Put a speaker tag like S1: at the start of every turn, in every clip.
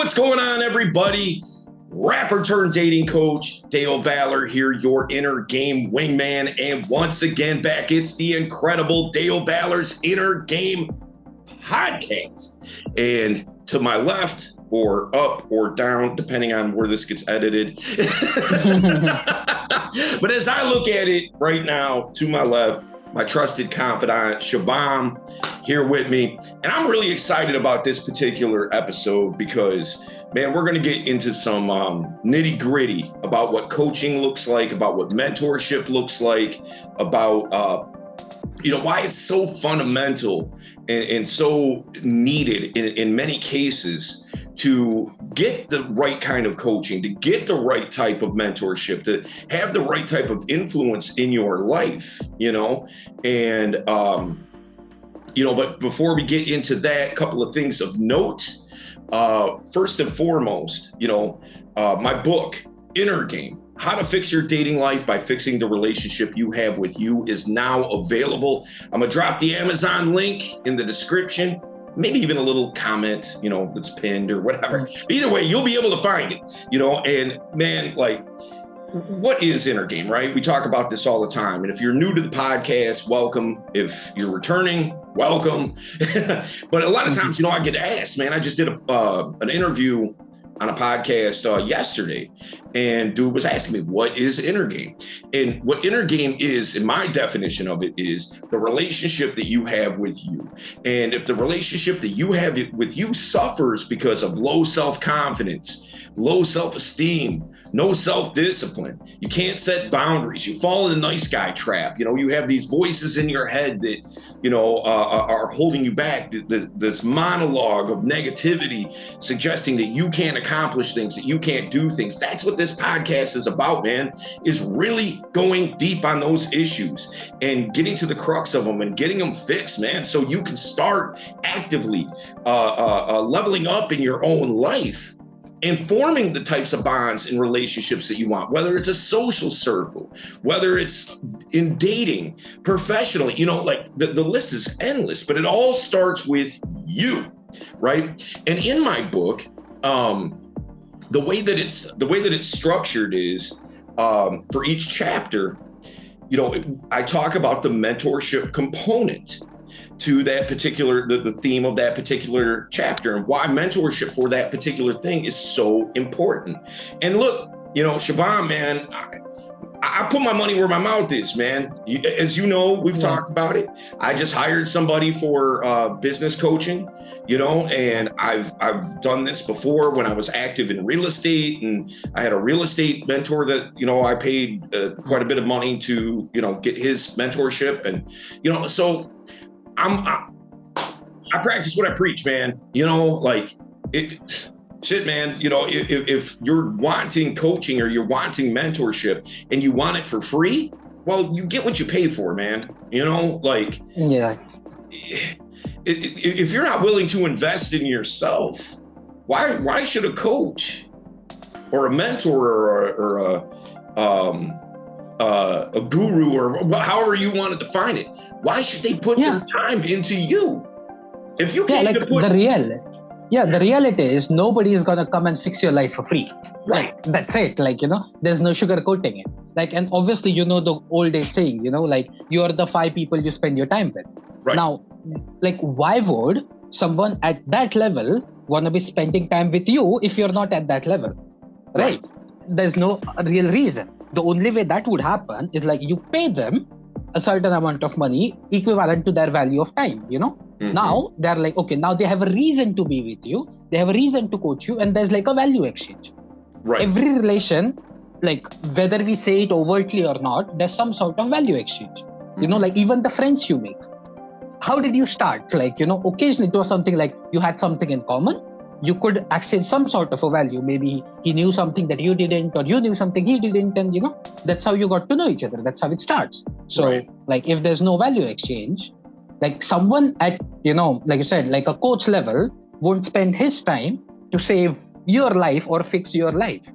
S1: what's going on, everybody? Rapper turned dating coach, Dale Valor here, your inner game wingman. And once again, back, it's the incredible Dale Valor's Inner Game podcast. And to my left, or up or down, depending on where this gets edited. But as I look at it right now, to my left, my trusted confidant, Shabam, here with me. And I'm really excited about this particular episode because, man, we're going to get into some nitty gritty about what coaching looks like, about what mentorship looks like, about, why it's so fundamental and so needed in many cases to get the right kind of coaching, to get the right type of mentorship, to have the right type of influence in your life, and, but before we get into that, a couple of things of note. First and foremost, my book, Inner Game, How to Fix Your Dating Life by Fixing the Relationship You Have with You, is now available. I'm going to drop the Amazon link in the description, maybe even a little comment, that's pinned or whatever. Either way, you'll be able to find it, and man, what is Inner Game, right? We talk about this all the time. And if you're new to the podcast, welcome. If you're returning, welcome. But a lot of times, I get asked, man, I just did an interview on a podcast yesterday, and dude was asking me, what is Inner Game? And what Inner Game is, in my definition of it, is the relationship that you have with you. And if the relationship that you have with you suffers because of low self-confidence, low self-esteem, no self-discipline, you can't set boundaries, you fall in the nice guy trap, you have these voices in your head that, are holding you back, this monologue of negativity suggesting that you can't accomplish things, that you can't do things. That's what this podcast is about, man, is really going deep on those issues and getting to the crux of them and getting them fixed, man, so you can start actively leveling up in your own life and forming the types of bonds and relationships that you want, whether it's a social circle, whether it's in dating, professionally, the list is endless, but it all starts with you, right? And in my book, the way that it's structured is for each chapter, I talk about the mentorship component to that particular, the theme of that particular chapter, and why mentorship for that particular thing is so important. And look, Shabam, man, I put my money where my mouth is, man. As you know, we've talked about it. I just hired somebody for business coaching, and I've done this before when I was active in real estate, and I had a real estate mentor that, I paid quite a bit of money to, get his mentorship. And, so I practice what I preach, man. Shit, man, if you're wanting coaching or you're wanting mentorship and you want it for free, well, you get what you pay for, man. If you're not willing to invest in yourself, why should a coach or a mentor or a guru or however you want to define it, why should they put their time into you? If you can't
S2: the reality is nobody is going to come and fix your life for free.
S1: Right.
S2: That's it. There's no sugarcoating it. And obviously, the old age saying, you are the 5 people you spend your time with.
S1: Right.
S2: Now, why would someone at that level want to be spending time with you if you're not at that level? Right. There's no real reason. The only way that would happen is you pay them a certain amount of money equivalent to their value of time, Mm-hmm. Now they're okay, now they have a reason to be with you. They have a reason to coach you, and there's a value exchange.
S1: Right.
S2: Every relation, whether we say it overtly or not, there's some sort of value exchange. Mm-hmm. Even the friends you make. How did you start? Occasionally it was something you had something in common. You could exchange some sort of a value. Maybe he knew something that you didn't, or you knew something he didn't, and that's how you got to know each other. That's how it starts. So if there's no value exchange, someone at, like you said, a coach level won't spend his time to save your life or fix your life,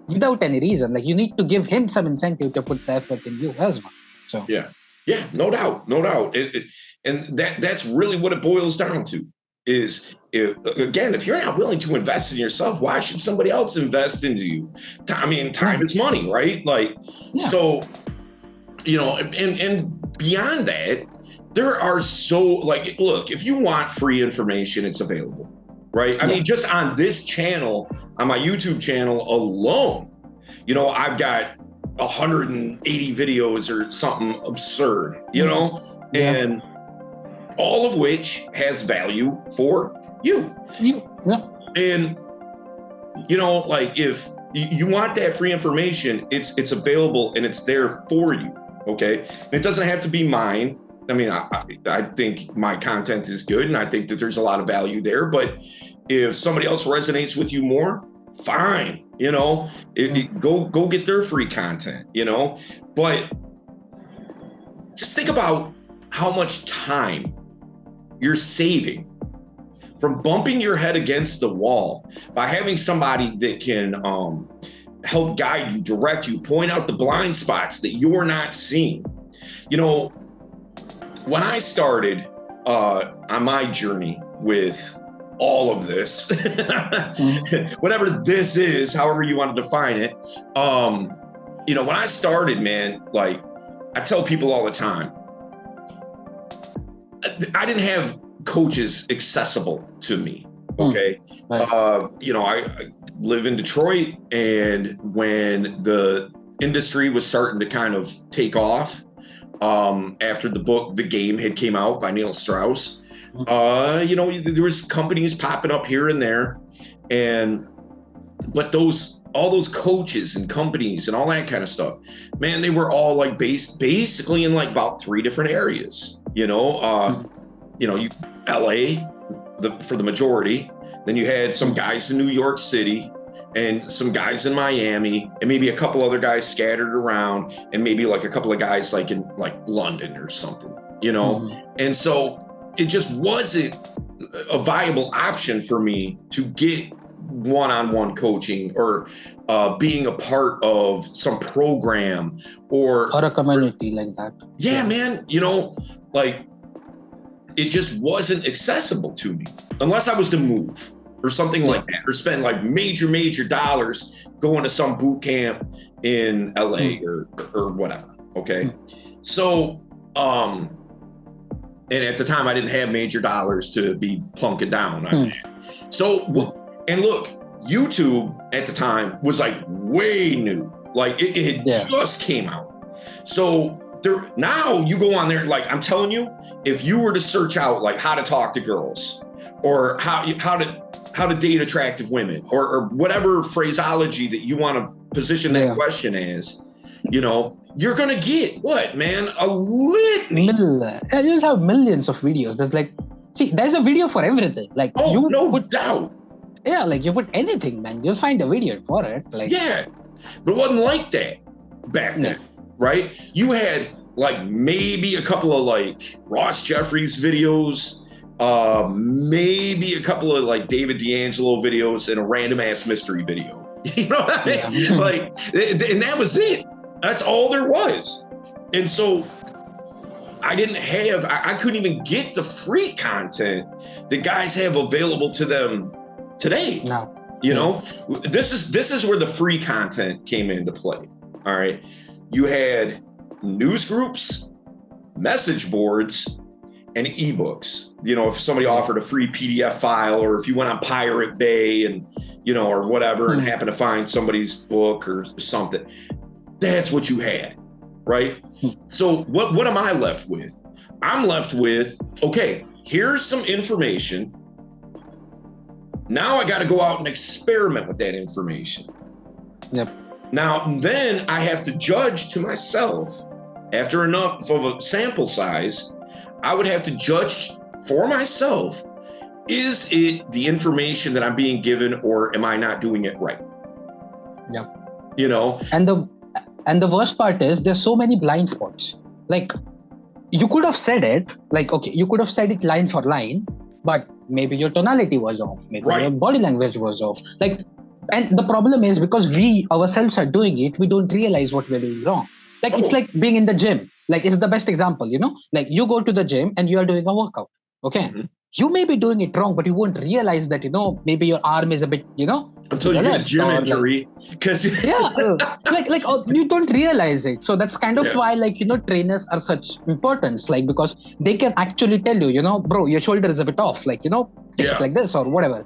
S2: without any reason. You need to give him some incentive to put the effort in you as well. So
S1: yeah, no doubt. And that's really what it boils down to. Is if you're not willing to invest in yourself, why should somebody else invest into you? I mean, time is money, right? Like, so, and beyond that, there are look, if you want free information, it's available, right? I mean, just on this channel, on my YouTube channel alone, I've got 180 videos or something absurd, and all of which has value for you. And, like if you want that free information, it's available and it's there for you. Okay. And it doesn't have to be mine. I mean, I think my content is good and I think that there's a lot of value there, but if somebody else resonates with you more, fine, go get their free content, but just think about how much time you're saving from bumping your head against the wall by having somebody that can help guide you, direct you, point out the blind spots that you're not seeing. When I started on my journey with all of this, whatever this is, however you want to define it, when I started, man, like I tell people all the time, I didn't have coaches accessible to me. Okay. I live in Detroit, and when the industry was starting to kind of take off, after the book, The Game had came out by Neil Strauss, there was companies popping up here and there, but all those coaches and companies and all that kind of stuff, man, they were all like basically in like about 3 different areas, LA for the majority. Then you had some guys in New York City and some guys in Miami and maybe a couple other guys scattered around and maybe like a couple of guys like in like London or something, And so it just wasn't a viable option for me to get one-on-one coaching or being a part of some program or
S2: a community like that.
S1: Yeah, man, like it just wasn't accessible to me unless I was to move or something like that, or spend like major dollars going to some boot camp in LA or whatever. Okay. So, and at the time I didn't have major dollars to be plunking down. So, and look, YouTube at the time was like way new. Like it had just came out. So now you go on there, like I'm telling you, if you were to search out like how to talk to girls or how to date attractive women or whatever phraseology that you want to position that question as, you're going to get what, man? A litany.
S2: You'll have millions of videos. There's a video for everything. Like,
S1: no doubt.
S2: Yeah, like you put anything, man. You'll find a video for it. Like,
S1: yeah, but it wasn't like that back then, right? You had like maybe a couple of like Ross Jeffries videos, maybe a couple of like David D'Angelo videos and a random ass mystery video. You know what I mean?
S2: Yeah.
S1: Like, and that was it. That's all there was. And so I couldn't even get the free content that guys have available to them today.
S2: No.
S1: This is where the free content came into play. All right. You had news groups, message boards, and ebooks. If somebody offered a free PDF file, or if you went on Pirate Bay and, or whatever, and happened to find somebody's book or something, that's what you had, right? So what am I left with? I'm left with, okay, here's some information. Now I got to go out and experiment with that information.
S2: Yep.
S1: Now, then I have to judge to myself, after enough of a sample size, I would have to judge for myself, is it the information that I'm being given, or am I not doing it right?
S2: Yep. And the worst part is there's so many blind spots. Like, you could have said it, like, okay, you could have said it line for line, but maybe your tonality was off, maybe your body language was off. Like, and the problem is because we ourselves are doing it, we don't realize what we're doing wrong. Like, it's like being in the gym. Like, it's the best example, Like, you go to the gym and you are doing a workout. Okay. you may be doing it wrong, but you won't realize that, maybe your arm is a bit,
S1: until you get a gym injury. Because
S2: you don't realize it. So that's kind of why, trainers are such importance, because they can actually tell you, bro, your shoulder is a bit off, take it like this or whatever.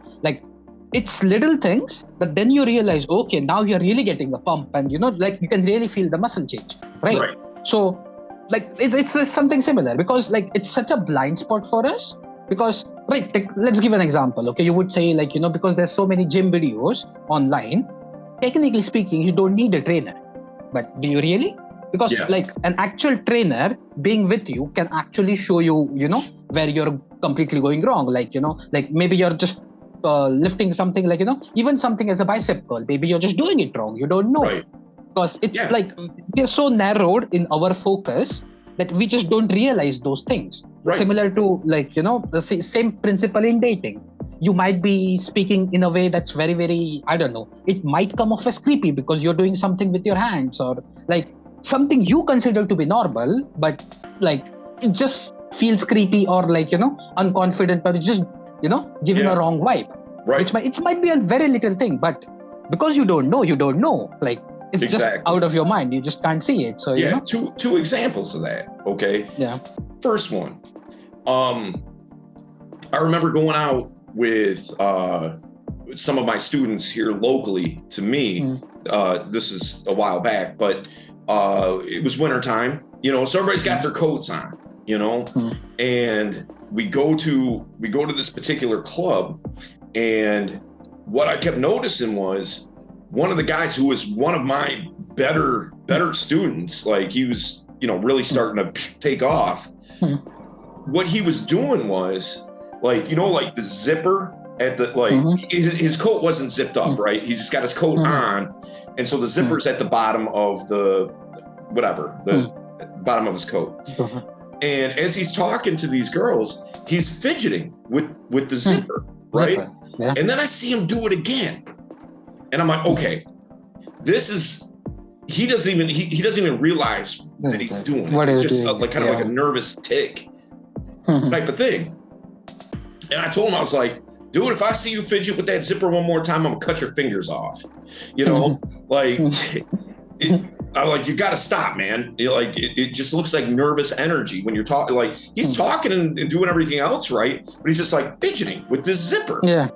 S2: It's little things, but then you realize, okay, now you're really getting a pump, and you can really feel the muscle change, right? So it's something similar, because it's such a blind spot for us. Because let's give an example. Okay, you would say because there's so many gym videos online, technically speaking, you don't need a trainer. But do you really? Because an actual trainer being with you can actually show you, where you're completely going wrong. Maybe you're just lifting something, even something as a bicep curl. Maybe you're just doing it wrong. You don't know.
S1: Right.
S2: Because it's we're so narrowed in our focus that we just don't realize those things.
S1: Right.
S2: Similar to the same principle in dating. You might be speaking in a way that's very, very, I don't know, it might come off as creepy because you're doing something with your hands, or something you consider to be normal, but it just feels creepy or unconfident, or it's just giving a wrong vibe.
S1: Right.
S2: It might be a very little thing, but because you don't know. It's just out of your mind. You just can't see it. So
S1: two examples of that. Okay.
S2: Yeah.
S1: First one, I remember going out with some of my students here locally to me. This is a while back, but it was wintertime, so everybody's got their coats on, and we go to this particular club, and what I kept noticing was one of the guys who was one of my better students, he was, really starting to take off. What he was doing was the zipper at the, his coat wasn't zipped up, right? He just got his coat on. And so the zipper's at the bottom of the bottom of his coat. And as he's talking to these girls, he's fidgeting with the zipper, right?
S2: Yeah.
S1: And then I see him do it again. And I'm like, okay, he doesn't even realize that he's doing it.
S2: What is
S1: just
S2: doing?
S1: Like a nervous tick type of thing. And I told him, I was like, dude, if I see you fidget with that zipper one more time, I'm gonna cut your fingers off. I'm like, you gotta stop, man. It just looks like nervous energy when you're talking. He's talking and doing everything else right, but he's just fidgeting with this zipper.
S2: Yeah.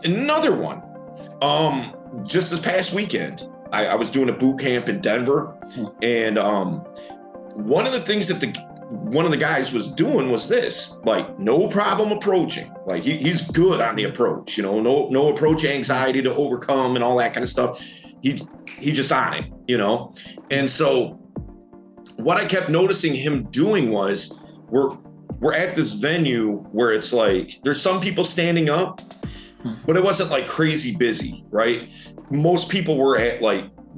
S1: Another one. Just this past weekend, I was doing a boot camp in Denver, and one of the things that one of the guys was doing was this, no problem approaching. He's good on the approach, no approach anxiety to overcome and all that kind of stuff. He just on it, And so what I kept noticing him doing was we're at this venue where it's there's some people standing up, but it wasn't crazy busy, right? Most people were at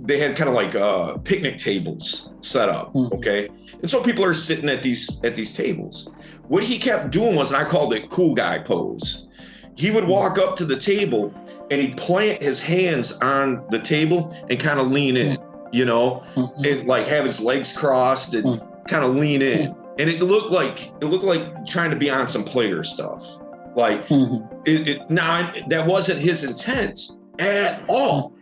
S1: they had kind of picnic tables set up, okay? And so people are sitting at these tables. What he kept doing was, and I called it cool guy pose. He would walk up to the table and he'd plant his hands on the table and kind of lean in, and have his legs crossed and kind of lean in. And it looked like trying to be on some player stuff. Now that wasn't his intent at all.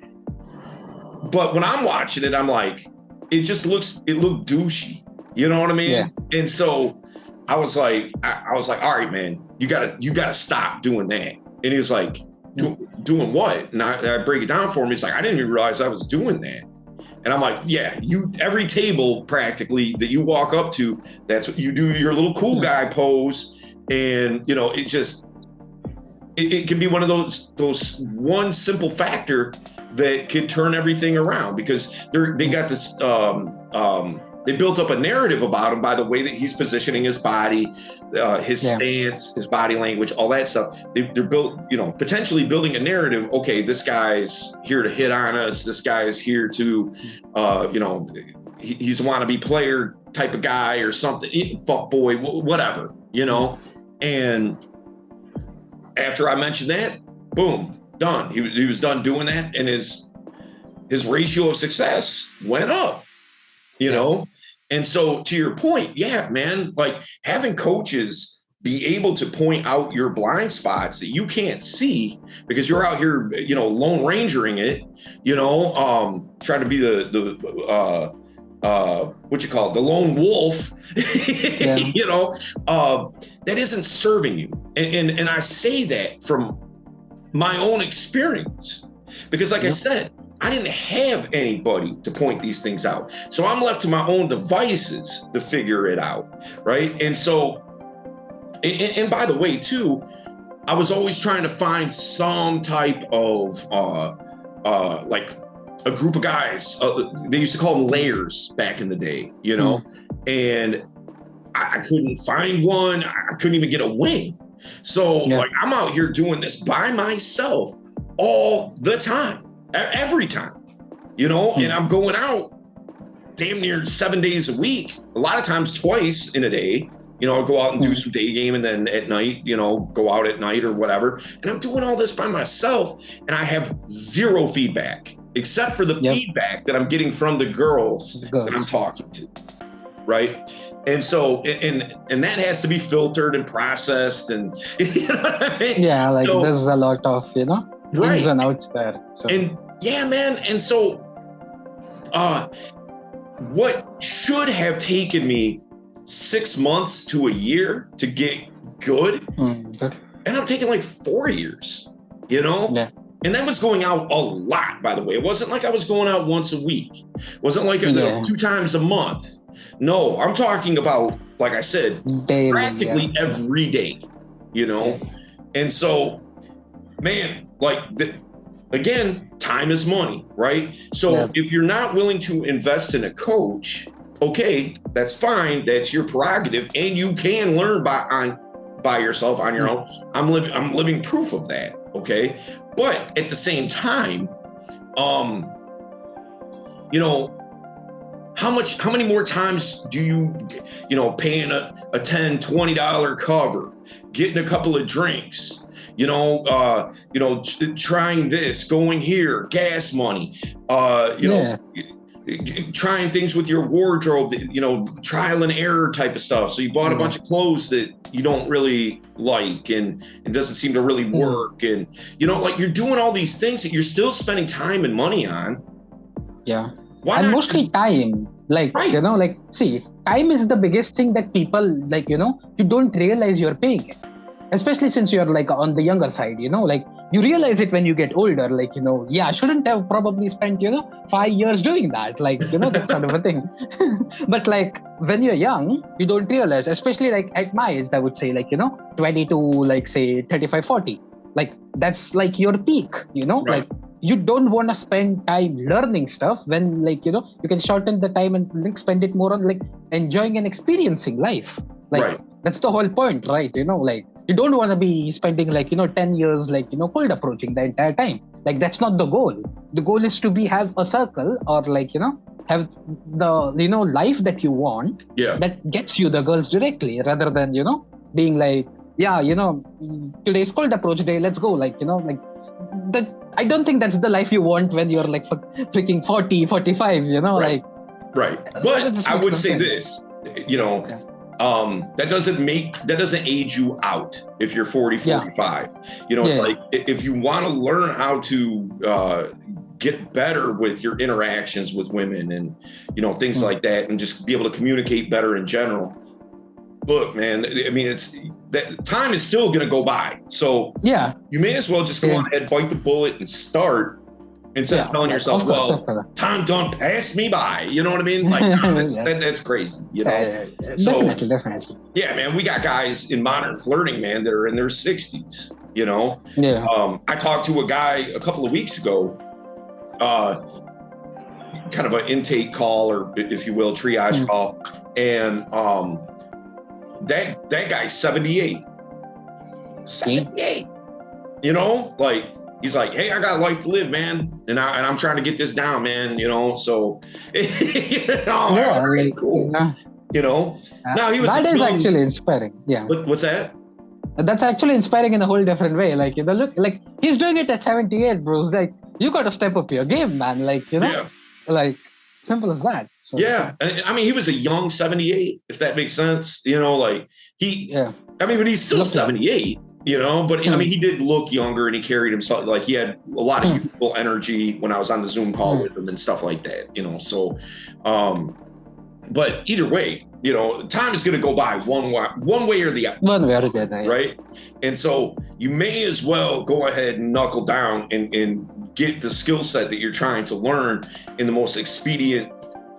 S1: But when I'm watching it, I'm like, it looked douchey. You know what I mean?
S2: Yeah.
S1: And so I was like, all right, man, you gotta stop doing that. And he was like, doing what? And I break it down for him. He's like, I didn't even realize I was doing that. And I'm like, yeah, every table practically that you walk up to, that's what you do, your little cool guy pose. And it can be one of those one simple factor that could turn everything around, because they got this they built up a narrative about him by the way that he's positioning his body, his stance, his body language, all that stuff. They're built, potentially building a narrative. Okay, this guy's here to hit on us. This guy's here to, he's a wannabe player type of guy or something, fuck boy, whatever, And after I mentioned that, boom, done. He was done doing that, and his ratio of success went up, you know? And so to your point, yeah, man, having coaches be able to point out your blind spots that you can't see because you're out here, lone rangering it, trying to be what you call it, the lone wolf, that isn't serving you. And I say that from my own experience because like I said, I didn't have anybody to point these things out. So I'm left to my own devices to figure it out. Right. And so, and by the way, too, I was always trying to find some type of like a group of guys. They used to call them layers back in the day, and I couldn't find one. I couldn't even get a wing. So like I'm out here doing this by myself all the time. Every time, and I'm going out damn near 7 days a week, a lot of times twice in a day. I'll go out and do some day game and then at night, go out at night or whatever. And I'm doing all this by myself and I have zero feedback except for the feedback that I'm getting from the girls that I'm talking to. Right. And so, and that has to be filtered and processed and, you know what I mean?
S2: Yeah. Like there's a lot of, ins and outs there. So.
S1: And yeah, man. And so what should have taken me 6 months to a year to get good, and I'm taking like 4 years, Yeah. And that was going out a lot, by the way. It wasn't like I was going out once a week. It wasn't like 2 times a month. No, I'm talking about, like I said, daily, practically every day, And so, man, like, again, time is money, right? So if you're not willing to invest in a coach, okay, that's fine. That's your prerogative. And you can learn by yourself on your own. I'm living proof of that. Okay. But at the same time, how many more times do you paying a $10, $20 cover, getting a couple of drinks, trying this, going here, gas money, trying things with your wardrobe, trial and error type of stuff. So you bought a bunch of clothes that you don't really like and it doesn't seem to really work. And, like you're doing all these things that you're still spending time and money on.
S2: Yeah. Why and mostly time, see, time is the biggest thing that people you don't realize you're paying it. Especially since you're on the younger side, you realize it when you get older, I shouldn't have probably spent, 5 years doing that, that sort of a thing. But when you're young, you don't realize, especially at my age, I would say 20 to say 35, 40, that's your peak,
S1: right.
S2: You don't want to spend time learning stuff when you can shorten the time and spend it more on enjoying and experiencing life.
S1: Right.
S2: That's the whole point, right? You don't want to be spending 10 years cold approaching the entire time. That's not the goal. The goal is to have a circle or have the life that you want that gets you the girls directly rather than being today's cold approach day, let's go, that. I don't think that's the life you want when you're freaking 40, 45,
S1: right. Right. But I would say this, that doesn't age you out if you're 40, 45. It's like if you want to learn how to get better with your interactions with women and, things like that, and just be able to communicate better in general. Look, man, I mean, it's that time is still going to go by. So you may as well just go on ahead, bite the bullet and start instead of telling yourself, time done passed me by. You know what I mean? That's crazy, So,
S2: definitely.
S1: Yeah, man, we got guys in modern flirting, man, that are in their 60s, I talked to a guy a couple of weeks ago, kind of an intake call or, if you will, triage call. And that guy's 78. 78. He's like, hey, I got life to live, man. And I'm trying to get this down, man, so cool. Now he was
S2: actually inspiring. Yeah.
S1: What's that?
S2: That's actually inspiring in a whole different way. Look, he's doing it at 78, bros. You got to step up your game, man. Simple as that. So,
S1: Yeah. And I mean, he was a young 78, if that makes sense. You know, like but he's still 78, you know, but I mean, he did look younger and he carried himself like he had a lot of youthful energy when I was on the Zoom call with him and stuff like that, you know. So, but either way, you know, time is going to go by one way or the other.
S2: One way or the other,
S1: right? And so you may as well go ahead and knuckle down and get the skill set that you're trying to learn in the most expedient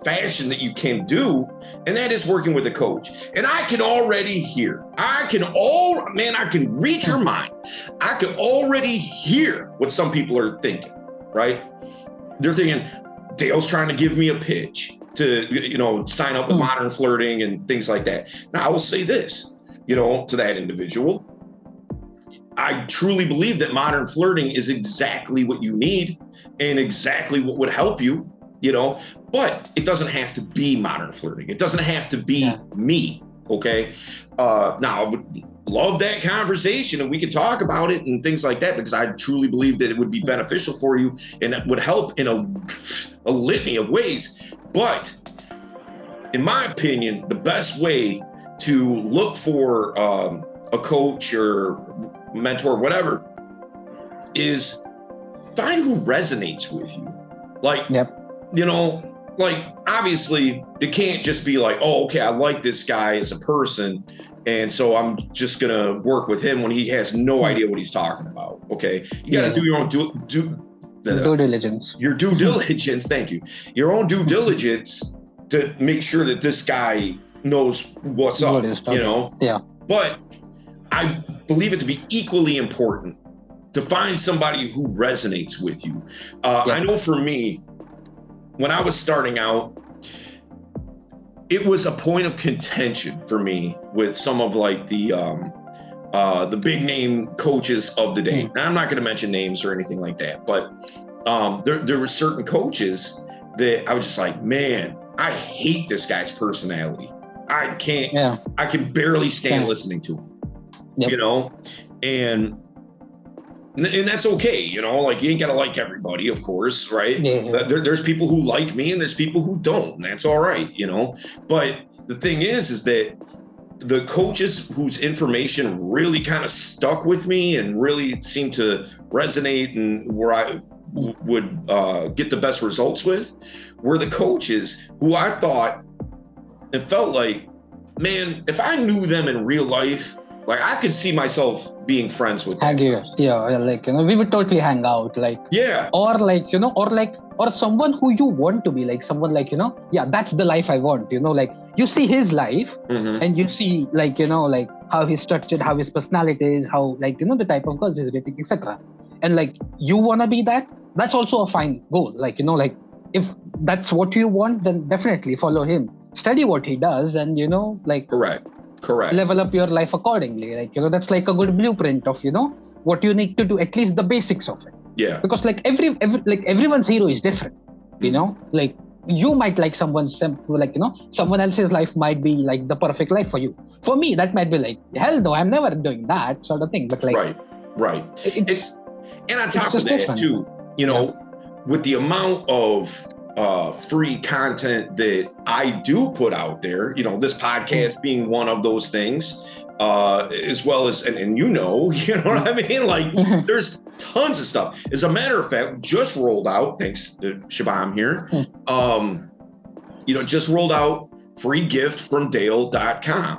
S1: fashion that you can do, and that is working with a coach. And I can already hear, I can read your mind. I can already hear what some people are thinking, right? They're thinking, Dale's trying to give me a pitch to, you know, sign up with Modern Flirting and things like that. Now, I will say this, you know, to that individual, I truly believe that Modern Flirting is exactly what you need and exactly what would help you, you know, but it doesn't have to be Modern Flirting. It doesn't have to be me. Okay. Now I would love that conversation and we could talk about it and things like that, because I truly believe that it would be beneficial for you and it would help in a litany of ways. But in my opinion, the best way to look for a coach or mentor, whatever, is find who resonates with you. Like, you know, like obviously it can't just be like, oh, okay, I like this guy as a person, and so I'm just gonna work with him when he has no idea what he's talking about. Okay, you got to do your own due
S2: diligence.
S1: Your due diligence. Thank you. Your own due diligence to make sure that this guy knows what's up. You know.
S2: Yeah.
S1: But I believe it to be equally important to find somebody who resonates with you. I know for me, when I was starting out, it was a point of contention for me with some of like the big name coaches of the day. Now, I'm not going to mention names or anything like that, but there were certain coaches that I was just like, man, I hate this guy's personality. I can barely stand listening to him. You know, and that's okay, you know, like you ain't gotta like everybody, of course, right? There's people who like me and there's people who don't, and that's all right, you know. But the thing is that the coaches whose information really kind of stuck with me and really seemed to resonate and where I would get the best results with were the coaches who I thought and felt like, man, if I knew them in real life, like I could see myself being friends with them.
S2: Like, you know, we would totally hang out, like, or like, you know, or someone who you want to be, like someone like, you know, that's the life I want, you know, like you see his life and you see like, you know, like how he's structured, how his personality is, how like, you know, the type of girls he's dating, etc. And like, you want to be that, that's also a fine goal. Like, you know, like if that's what you want, then definitely follow him, study what he does, and, you know, like,
S1: Correct.
S2: Level up your life accordingly. Like, you know, that's like a good blueprint of, you know, what you need to do, at least the basics of it.
S1: Yeah.
S2: Because like everyone's hero is different, you know, like you might like someone's, like, you know, someone else's life might be like the perfect life for you. For me, that might be like, hell no, I'm never doing that sort of thing. But like,
S1: right. And on top of that
S2: different.
S1: too, you know, with the amount of free content that I do put out there, you know, this podcast being one of those things, as well as, and you know what I mean? Like there's tons of stuff. As a matter of fact, just rolled out, thanks to Shabam here, you know, just rolled out free gift from Dale.com,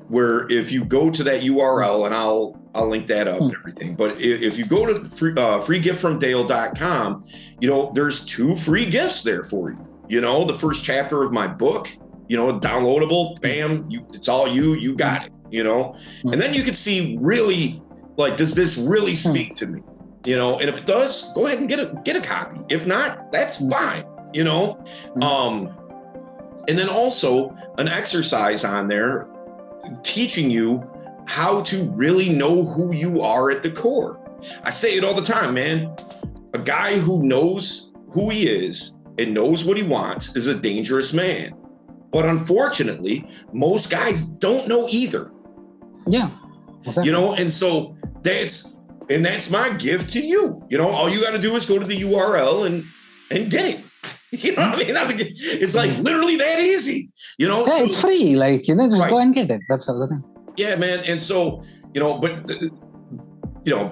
S1: where if you go to that URL, and I'll link that up and everything. But if you go to freegiftfromdale.com, you know, there's 2 free gifts there for you. You know, the first chapter of my book, you know, downloadable, bam, it's all you got it, you know. And then you can see really, like, does this really speak to me? You know, and if it does, go ahead and get a copy. If not, that's fine, you know. And then also an exercise on there teaching you how to really know who you are at the core. I say it all the time, man. A guy who knows who he is and knows what he wants is a dangerous man. But unfortunately, most guys don't know either.
S2: Yeah. Exactly.
S1: You know, and so that's my gift to you. You know, all you got to do is go to the URL and get it. You know what I mean? It's like literally that easy, you know?
S2: Yeah,
S1: So,
S2: it's free. Like, just go and get it. That's all the thing.
S1: yeah, man. And so, but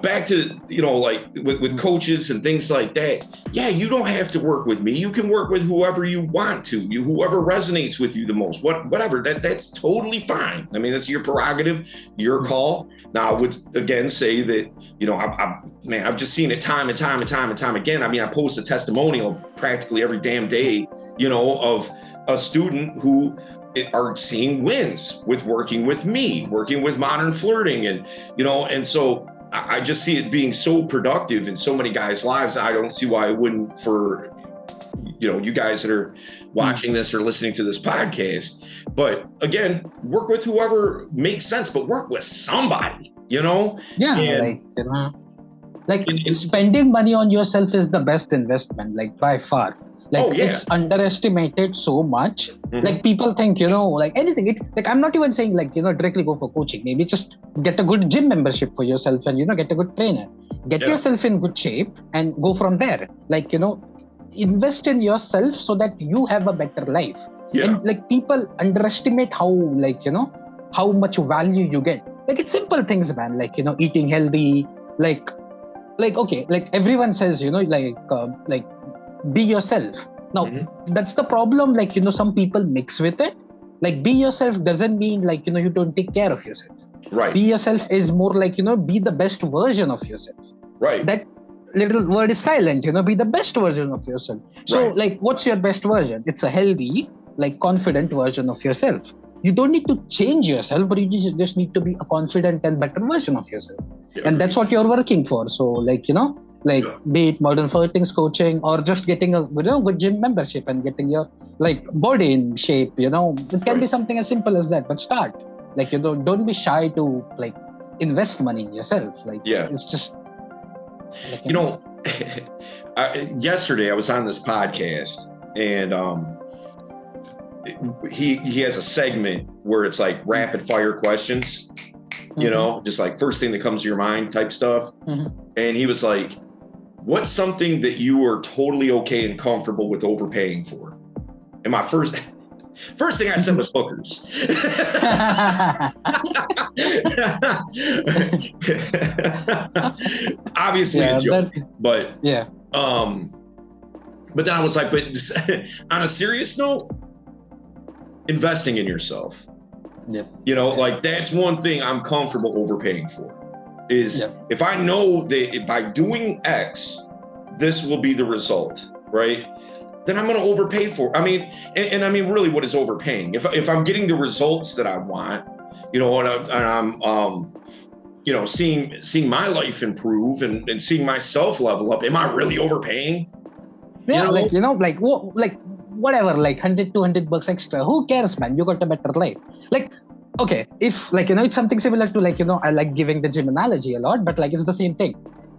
S1: back to, like with coaches and things like that. Yeah, you don't have to work with me. You can work with whoever you want to, whoever resonates with you the most, whatever. That's totally fine. I mean, that's your prerogative, your call. Now, I would again say that, I've just seen it time and time and time and time again. I mean, I post a testimonial practically every damn day, of a student who are seeing wins with working with me, working with modern flirting. And so I just see it being so productive in so many guys' lives. I don't see why it wouldn't for, you guys that are watching this or listening to this podcast. But again, work with whoever makes sense, but work with somebody,
S2: Yeah, spending money on yourself is the best investment, like by far. It's underestimated so much. Like people think, like anything. I'm not even saying directly go for coaching. Maybe just get a good gym membership for yourself and, get a good trainer. Get yourself in good shape and go from there. Invest in yourself so that you have a better life.
S1: Yeah.
S2: And people underestimate how, how much value you get. It's simple things, man. Eating healthy, everyone says, be yourself. Now, that's the problem. Some people mix with it. Be yourself doesn't mean you don't take care of yourself.
S1: Right.
S2: Be yourself is more be the best version of yourself.
S1: Right.
S2: That little word is silent, be the best version of yourself. So what's your best version? It's a healthy, confident version of yourself. You don't need to change yourself, but you just need to be a confident and better version of yourself. Yeah, and that's what you're working for. So be it modern flirting's coaching or just getting a good gym membership and getting your body in shape, it can be something as simple as that, but start. Don't be shy to invest money in yourself. It's just
S1: yesterday I was on this podcast and he has a segment where it's like rapid fire questions, just like first thing that comes to your mind type stuff. And he was like, what's something that you are totally okay and comfortable with overpaying for? And my first thing I said was hookers. Obviously a joke, but
S2: yeah.
S1: But then I was like, but on a serious note, investing in yourself.
S2: Yep.
S1: That's one thing I'm comfortable overpaying for. Is if I know that by doing X, this will be the result, right? Then I'm going to overpay for. I mean, and I mean, really, what is overpaying? If I'm getting the results that I want, and I'm seeing my life improve and seeing myself level up, am I really overpaying?
S2: Yeah, whatever, $100-200 extra. Who cares, man? You got a better life. Okay, if it's something similar to I like giving the gym analogy a lot, but it's the same thing.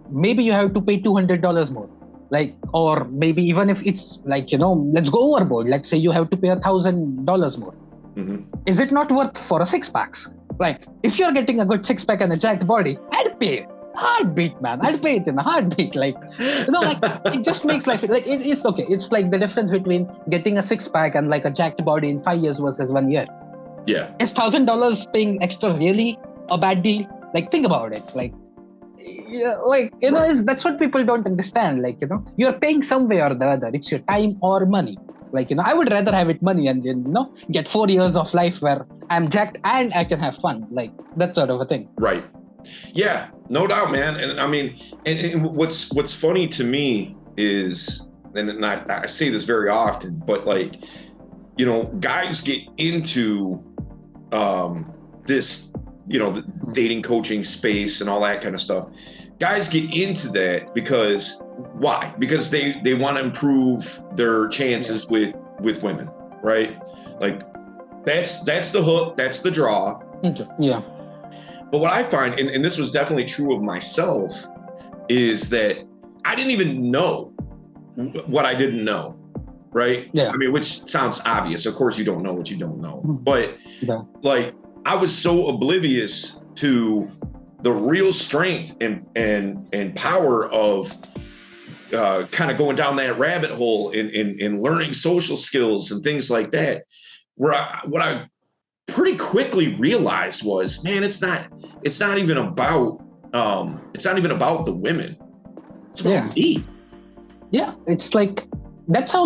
S2: Maybe you have to pay $200 more. Or maybe even if it's let's go overboard. Let's say you have to pay $1,000 more. Is it not worth for a 6-packs? If you're getting a good 6-pack and a jacked body, I'd pay. Heartbeat, man. I'd pay it in a heartbeat. It just makes life it's okay. It's the difference between getting a 6-pack and a jacked body in 5 years versus 1 year.
S1: Yeah.
S2: Is $1,000 paying extra really a bad deal? Think about it. That's what people don't understand. You're paying some way or the other. It's your time or money. I would rather have it money and then, get 4 years of life where I'm jacked and I can have fun. That sort of a thing.
S1: Right. Yeah, no doubt, man. And I mean, and what's funny to me is, and I say this very often, but guys get into this, the dating coaching space and all that kind of stuff. Guys get into that because why? Because they want to improve their chances with women, right? That's the hook, that's the draw.
S2: Yeah.
S1: But what I find, and this was definitely true of myself, is that I didn't even know what I didn't know, right?
S2: Yeah.
S1: I mean, which sounds obvious. Of course, you don't know what you don't know. But I was so oblivious to the real strength and power of kind of going down that rabbit hole in learning social skills and things like that, what I pretty quickly realized was, man, it's not even about the women. It's about me.
S2: Yeah, it's like that's how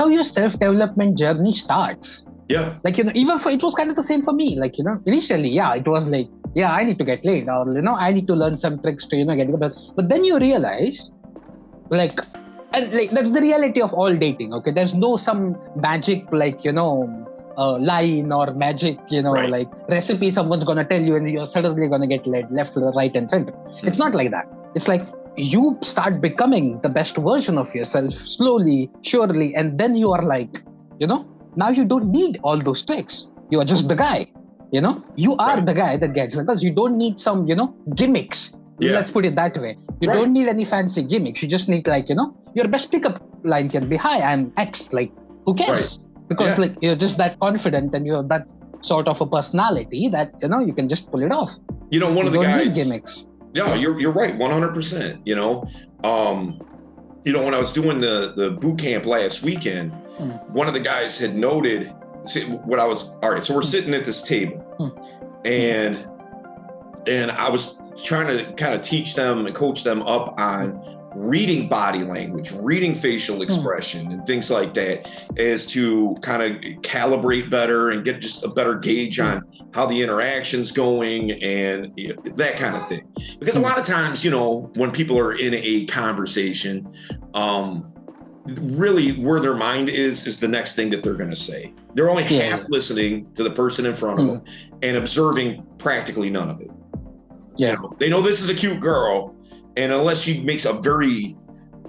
S2: your self-development journey starts.
S1: Yeah.
S2: Like, even it was kind of the same for me. Like, initially, it was like, I need to get laid, or, I need to learn some tricks to, get it. But then you realize, like, and like, that's the reality of all dating. Okay. There's no some magic, like, line or magic,
S1: Right.
S2: like recipe someone's going to tell you and you're suddenly going to get led left, right, and center. Mm-hmm. It's not like that. It's like you start becoming the best version of yourself slowly, surely. And then you are like, now you don't need all those tricks. You are just the guy, you are the guy that gets, because you don't need some, gimmicks. Yeah. Let's put it that way. You don't need any fancy gimmicks. You just need, like, your best pickup line can be, hi, I'm X. Like, who cares? Right. Because like, you're just that confident and you have that sort of a personality that, you can just pull it off.
S1: One of the guys,
S2: need gimmicks.
S1: Yeah, you're right. 100%. When I was doing the boot camp last weekend, one of the guys had noted what I was, all right, so we're sitting at this table and I was trying to kind of teach them and coach them up on reading body language, reading facial expression and things like that, as to kind of calibrate better and get just a better gauge on how the interaction's going and that kind of thing. Because a lot of times, when people are in a conversation, really where their mind is the next thing that they're going to say. They're only half listening to the person in front of them and observing practically none of it. Yeah. They know this is a cute girl, and unless she makes a very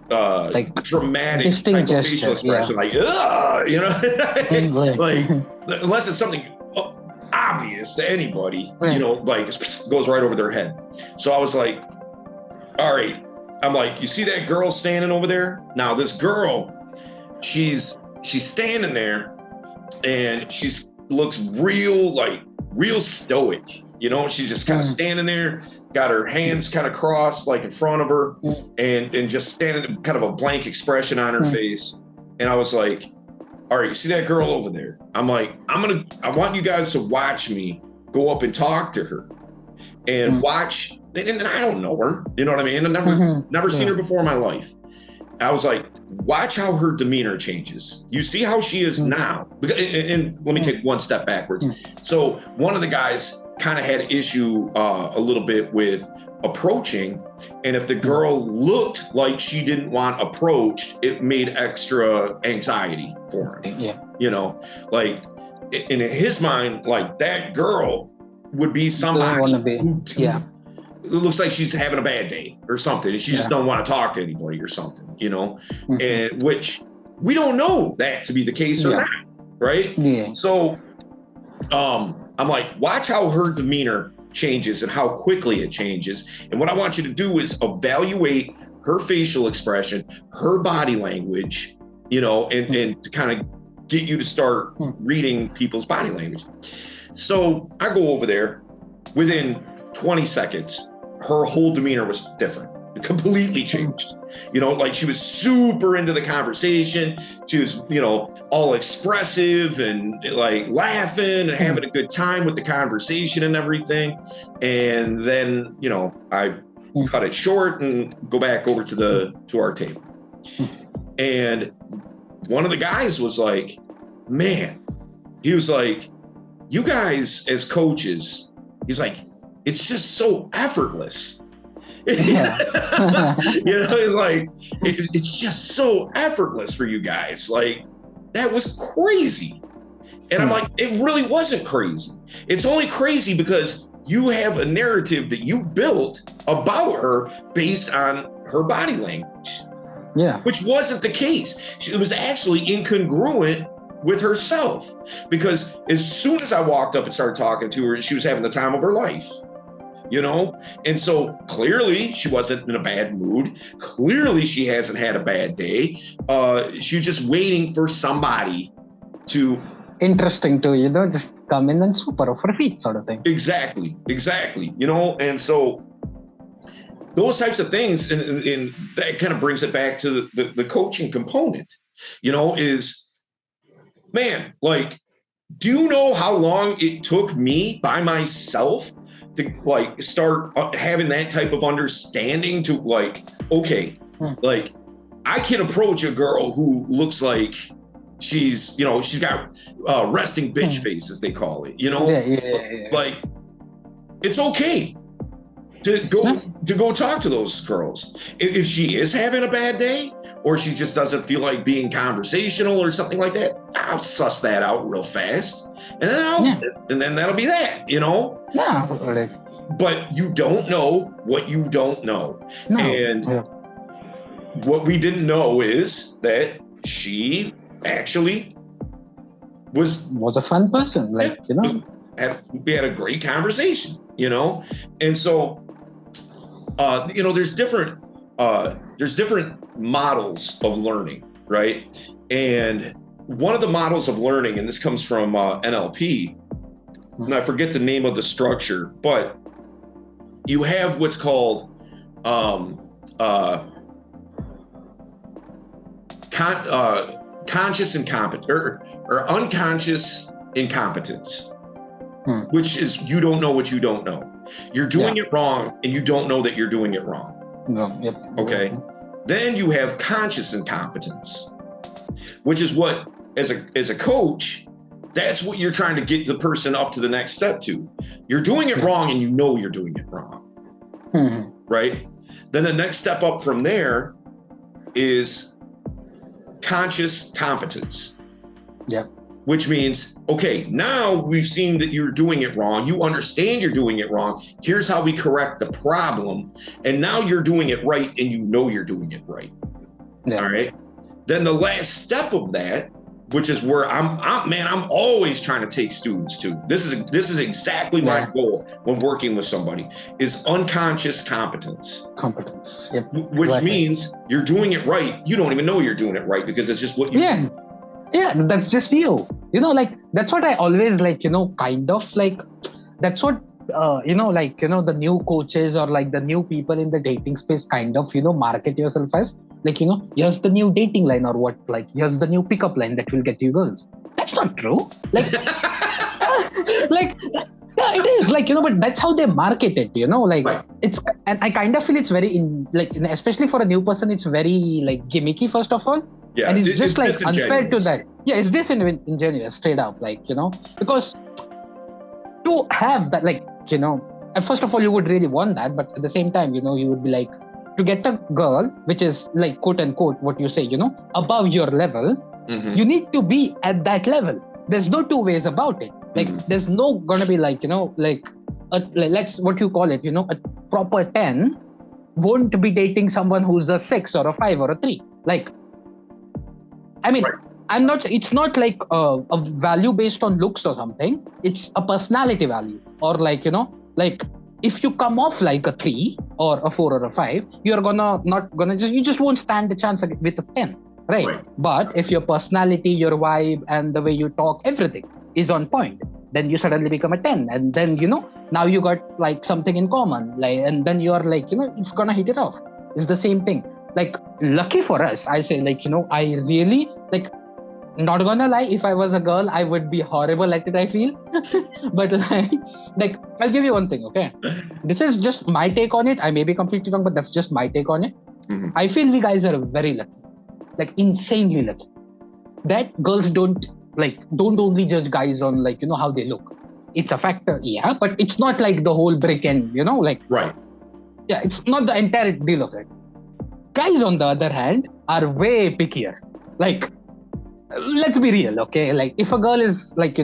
S1: like dramatic type of facial expression, like, like unless it's something obvious to anybody, like it goes right over their head. So I was like, all right, I'm like, you see that girl standing over there? Now this girl, she's standing there and looks real stoic. She's just kind of standing there, got her hands kind of crossed like in front of her and just standing, kind of a blank expression on her face. And I was like, all right, you see that girl over there? I'm like, I want you guys to watch me go up and talk to her and watch. And I don't know her, you know what I mean? I've never seen her before in my life. I was like, watch how her demeanor changes. You see how she is now. And let me take one step backwards. So one of the guys kind of had issue a little bit with approaching. And if the girl looked like she didn't want approached, it made extra anxiety for him. Yeah. Like in his mind, like that girl would be somebody who it looks like she's having a bad day or something, and she just don't want to talk to anybody or something, and which we don't know that to be the case or not, right? Yeah. So I'm like, watch how her demeanor changes and how quickly it changes. And what I want you to do is evaluate her facial expression, her body language, and to kind of get you to start reading people's body language. So I go over there. Within 20 seconds, her whole demeanor was different. It completely changed. Like she was super into the conversation. She was, all expressive and like laughing and having a good time with the conversation and everything. And then, I cut it short and go back over to our table. And one of the guys was like, man, he was like, you guys as coaches, he's like, it's just so effortless. It's like, it's just so effortless for you guys. Like, that was crazy. And I'm like, it really wasn't crazy. It's only crazy because you have a narrative that you built about her based on her body language. Yeah. Which wasn't the case. It was actually incongruent with herself, because as soon as I walked up and started talking to her, she was having the time of her life. And so clearly she wasn't in a bad mood. Clearly she hasn't had a bad day. She was just waiting for somebody to
S2: interesting to, just come in and swoop her off her feet sort of thing.
S1: Exactly. And so those types of things, and that kind of brings it back to the coaching component, is, man, like, do you know how long it took me by myself to like start having that type of understanding to like, okay, like I can approach a girl who looks like she's got resting bitch face, as they call it, like it's okay to go talk to those girls if she is having a bad day, or she just doesn't feel like being conversational or something like that. I'll suss that out real fast, and then that'll be that,
S2: Yeah.
S1: But you don't know what you don't know. No. And what we didn't know is that she actually was
S2: a fun person. Like,
S1: we had a great conversation, and so there's different models of learning, right? And one of the models of learning, and this comes from NLP, and I forget the name of the structure, but you have what's called conscious incompetence or unconscious incompetence, which is you don't know what you don't know. You're doing it wrong, and you don't know that you're doing it wrong.
S2: Yep.
S1: Okay. Then you have conscious incompetence, which is what, as a coach, that's what you're trying to get the person up to the next step to. You're doing it wrong, and you know you're doing it wrong. Right? Then the next step up from there is conscious competence.
S2: Yeah.
S1: Which means, okay, now we've seen that you're doing it wrong. You understand you're doing it wrong. Here's how we correct the problem. And now you're doing it right, and you know you're doing it right. Yeah. All right. Then the last step of that, which is where I'm always trying to take students to. This is exactly my goal when working with somebody, is unconscious competence.
S2: Competence. Yep.
S1: Which means you're doing it right. You don't even know you're doing it right because it's just what you do.
S2: Yeah, that's just you. Like, that's what I always kind of like, that's what, the new coaches or like the new people in the dating space kind of, market yourself as, like, here's the new dating line, or what, like, here's the new pickup line that will get you girls. That's not true. Like, yeah, it is, like, but that's how they market it, like, right. It's, and I kind of feel it's very, especially for a new person, it's very, like, gimmicky, first of all. Yeah, and it's just like unfair to that. Yeah, it's disingenuous, straight up, like, because to have that, like, first of all, you would really want that, but at the same time, you would be like, to get a girl, which is like, quote unquote, what you say, above your level, you need to be at that level. There's no two ways about it. Like, there's no gonna be like, let's, what you call it, a proper 10 won't be dating someone who's a 6 or a 5 or a 3. Like, I mean, right. It's not like a value based on looks or something. It's a personality value, or like, like, if you come off like a 3 or a 4 or a 5, you just won't stand the chance with a 10, right? But if your personality, your vibe, and the way you talk, everything is on point, then you suddenly become a 10, and then now you got like something in common, like, and then you are like, it's gonna hit it off. It's the same thing. Like, lucky for us, I say, like, I really, like, not gonna lie, if I was a girl, I would be horrible at it, I feel. But like, I'll give you one thing, okay? This is just my take on it. I may be completely wrong, but that's just my take on it. I feel we guys are very lucky, like, insanely lucky, that girls don't only judge guys on, like, how they look. It's a factor, yeah, but it's not like the whole brick and, like,
S1: right.
S2: Yeah, it's not the entire deal of it. Guys, on the other hand, are way pickier. Like, let's be real, okay? Like, if a girl is, like,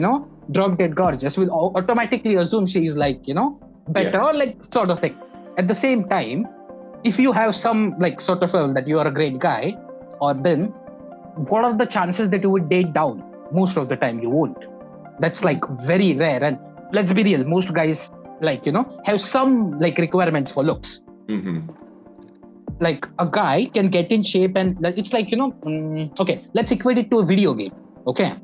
S2: drop dead gorgeous, we'll automatically assume she's, like, better, or like, sort of thing. At the same time, if you have some, like, sort of that you are a great guy, or then what are the chances that you would date down? Most of the time you won't. That's like very rare. And let's be real, most guys, like, have some, like, requirements for looks. Like, a guy can get in shape, and it's like, okay, let's equate it to a video game. Okay,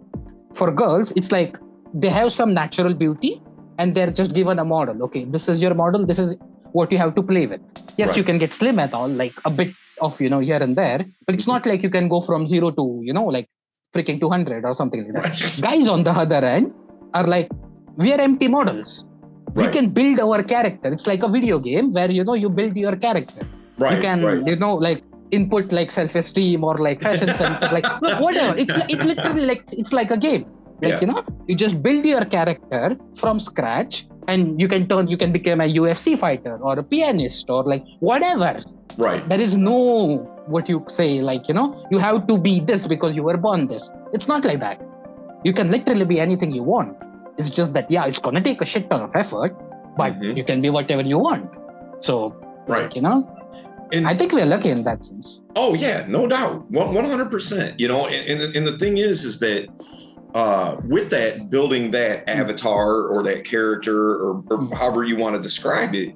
S2: for girls, it's like they have some natural beauty, and they're just given a model. Okay, this is your model. This is what you have to play with. Yes,
S1: Right.
S2: you can get slim at all, like a bit of, here and there, but it's not like you can go from 0 to, like freaking 200 or something like that.
S1: Right.
S2: Guys on the other end are like, we are empty models. We
S1: Right.
S2: can build our character. It's like a video game where, you build your character.
S1: Right.
S2: You can,
S1: right.
S2: input like self-esteem or like fashion sense, like whatever. It's literally like, it's like a game. Like,
S1: Yeah.
S2: you just build your character from scratch, and you can become a UFC fighter or a pianist or like whatever.
S1: Right.
S2: There is no, what you say, like, you have to be this because you were born this. It's not like that. You can literally be anything you want. It's just that, it's going to take a shit ton of effort, but you can be whatever you want. So,
S1: Right.
S2: And I think we're lucky in that sense.
S1: Oh yeah, no doubt. 100%, and the thing is that with that, building that avatar or that character or however you want to describe it,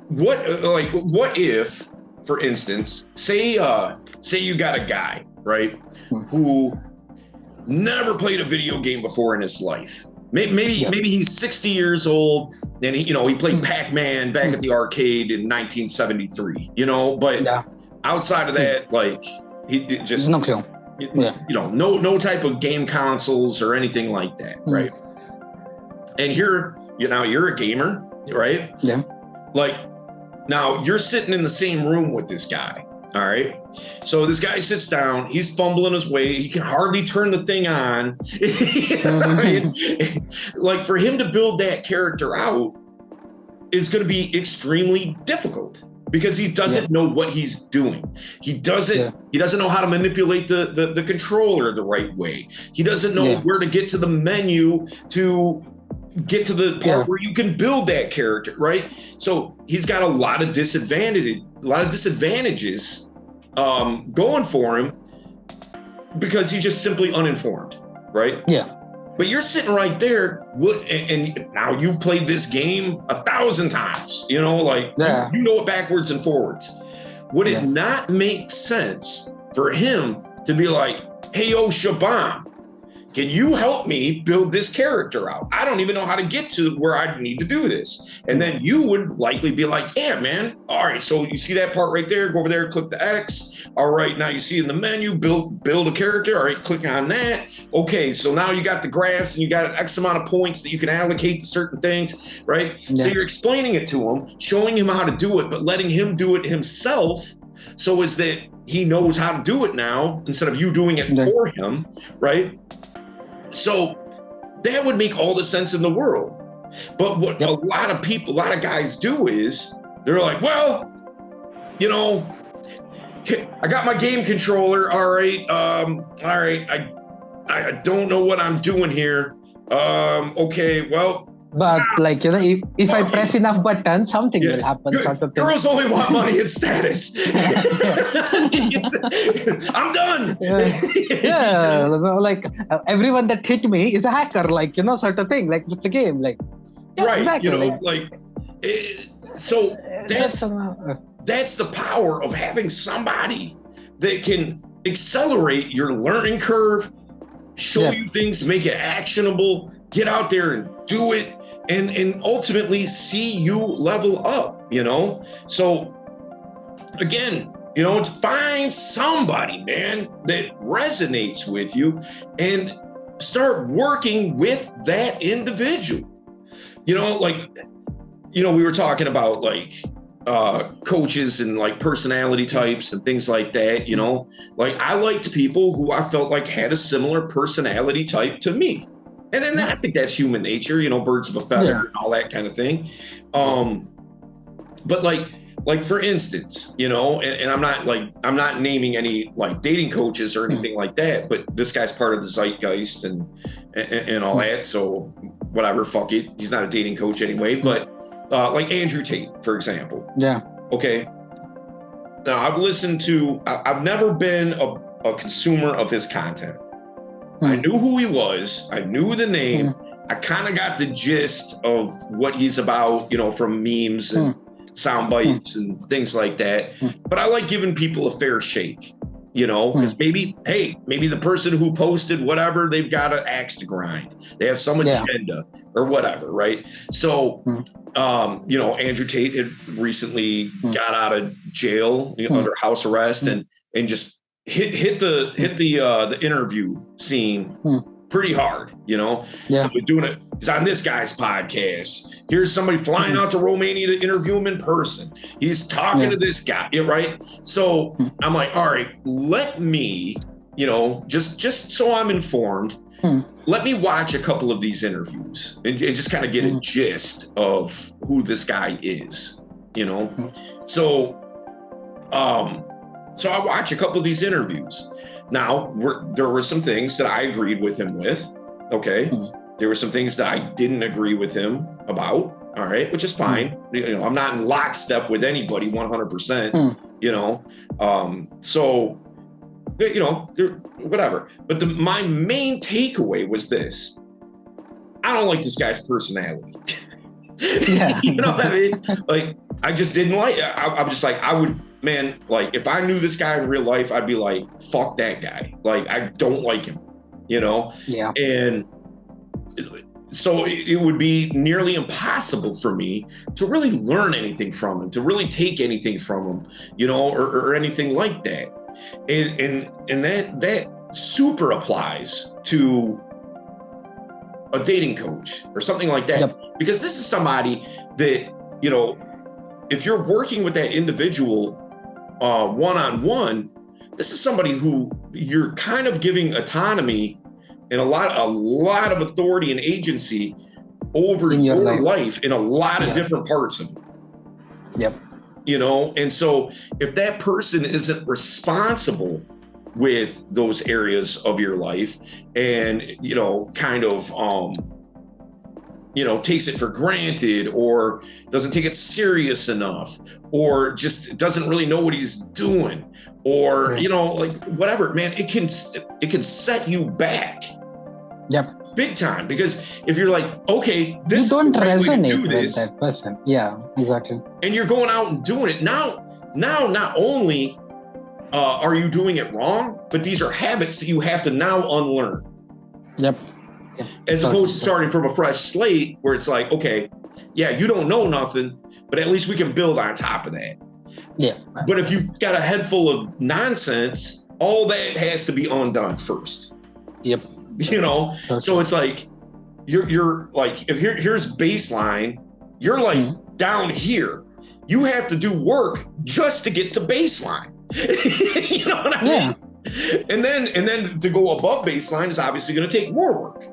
S1: what if, for instance, say you got a guy, right, who never played a video game before in his life. Maybe he's 60 years old and he played Pac-Man back at the arcade in 1973, but outside of that, like he just
S2: no clue.
S1: No type of game consoles or anything like that, right? And here, you're a gamer, right?
S2: Yeah.
S1: Like now you're sitting in the same room with this guy. All right. So this guy sits down, he's fumbling his way. He can hardly turn the thing on. Like for him to build that character out is going to be extremely difficult because he doesn't know what he's doing. He doesn't know how to manipulate the controller the right way. He doesn't know where to get to the menu to get to the part where you can build that character, right? So he's got a lot of disadvantages going for him because he's just simply uninformed, right?
S2: Yeah.
S1: But you're sitting right there, and now you've played this game 1,000 times, you know it backwards and forwards. Would it not make sense for him to be like, hey, yo, Shabam, can you help me build this character out? I don't even know how to get to where I need to do this. And then you would likely be like, yeah, man. All right, so you see that part right there, go over there, click the X. All right, now you see in the menu, build a character. All right, click on that. Okay, so now you got the graphs and you got an X amount of points that you can allocate to certain things, right? Yeah. So you're explaining it to him, showing him how to do it, but letting him do it himself so as that he knows how to do it now instead of you doing it for him, right? So that would make all the sense in the world. But what a lot of guys do is they're like, well, I got my game controller. All right. I don't know what I'm doing here. Okay, well.
S2: But if I press enough buttons, something will happen. Sort of
S1: girls only want money and status. I'm done.
S2: Everyone that hit me is a hacker, sort of thing. Like it's a game, right?
S1: Exactly. So that's the power of having somebody that can accelerate your learning curve, show you things, make it actionable, get out there and do it. And ultimately see you level up, So again, find somebody, man, that resonates with you and start working with that individual. We were talking about coaches and personality types and things like that, I liked people who I felt like had a similar personality type to me. And then I think that's human nature, birds of a feather and all that kind of thing. But for instance, and I'm not naming any dating coaches or anything like that, but this guy's part of the zeitgeist and all that. So whatever, fuck it. He's not a dating coach anyway, but Andrew Tate, for example.
S2: Yeah.
S1: Okay. Now I've never been a consumer of his content. I knew who he was. I knew the name. I kind of got the gist of what he's about, from memes and sound bites and things like that. But I like giving people a fair shake. because maybe the person who posted whatever, they've got an axe to grind. They have some agenda or whatever, right? So, Andrew Tate had recently got out of jail under house arrest and just hit the interview scene pretty hard, So we're doing it. He's on this guy's podcast. Here's somebody flying out to Romania to interview him in person. He's talking to this guy, right? So I'm like, all right, let me, just so I'm informed, let me watch a couple of these interviews and just kind of get a gist of who this guy is, So I watch a couple of these interviews. Now, there were some things that I agreed with him with, okay? There were some things that I didn't agree with him about, all right, which is fine. I'm not in lockstep with anybody 100%, So, whatever. But my main takeaway was this. I don't like this guy's personality. You know what I mean? Like, I just didn't like it. I'm just like, man, like if I knew this guy in real life, I'd be like, fuck that guy. Like, I don't like him, Yeah. And so it would be nearly impossible for me to really learn anything from him, to really take anything from him, or anything like that. And that super applies to a dating coach or something like that. Yep. Because this is somebody that, if you're working with that individual one-on-one, this is somebody who you're kind of giving autonomy and a lot of authority and agency over your life in a lot of different parts of it.
S2: Yep.
S1: And so if that person isn't responsible with those areas of your life and, kind of, takes it for granted or doesn't take it serious enough or just doesn't really know what he's doing or, like whatever, man, it can set you back.
S2: Yep.
S1: Big time. Because if you're like, okay, this
S2: you don't
S1: is the right way to
S2: resonate
S1: do
S2: with
S1: this,
S2: that person. Yeah, exactly.
S1: And you're going out and doing it. Now, not only are you doing it wrong, but these are habits that you have to now unlearn.
S2: Yep.
S1: As opposed to starting from a fresh slate where it's like, okay, yeah, you don't know nothing, but at least we can build on top of that.
S2: Yeah.
S1: But if you've got a head full of nonsense, all that has to be undone first.
S2: Yep.
S1: So it's like, you're like, if here's baseline, you're like down here. You have to do work just to get to baseline. You know what I mean? And then to go above baseline is obviously going to take more work.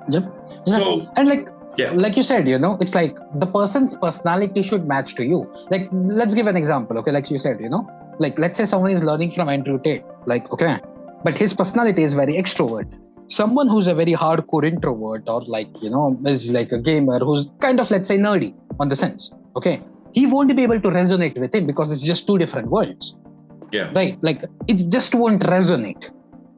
S2: Yep.
S1: So
S2: and like you said, it's like the person's personality should match to you. Like, let's give an example. Okay, like you said, like let's say someone is learning from Andrew Tate. Like, okay, but his personality is very extrovert. Someone who's a very hardcore introvert or like, is like a gamer who's kind of, let's say, nerdy on the sense. Okay, he won't be able to resonate with him because it's just two different worlds.
S1: Yeah.
S2: Right. Like it just won't resonate.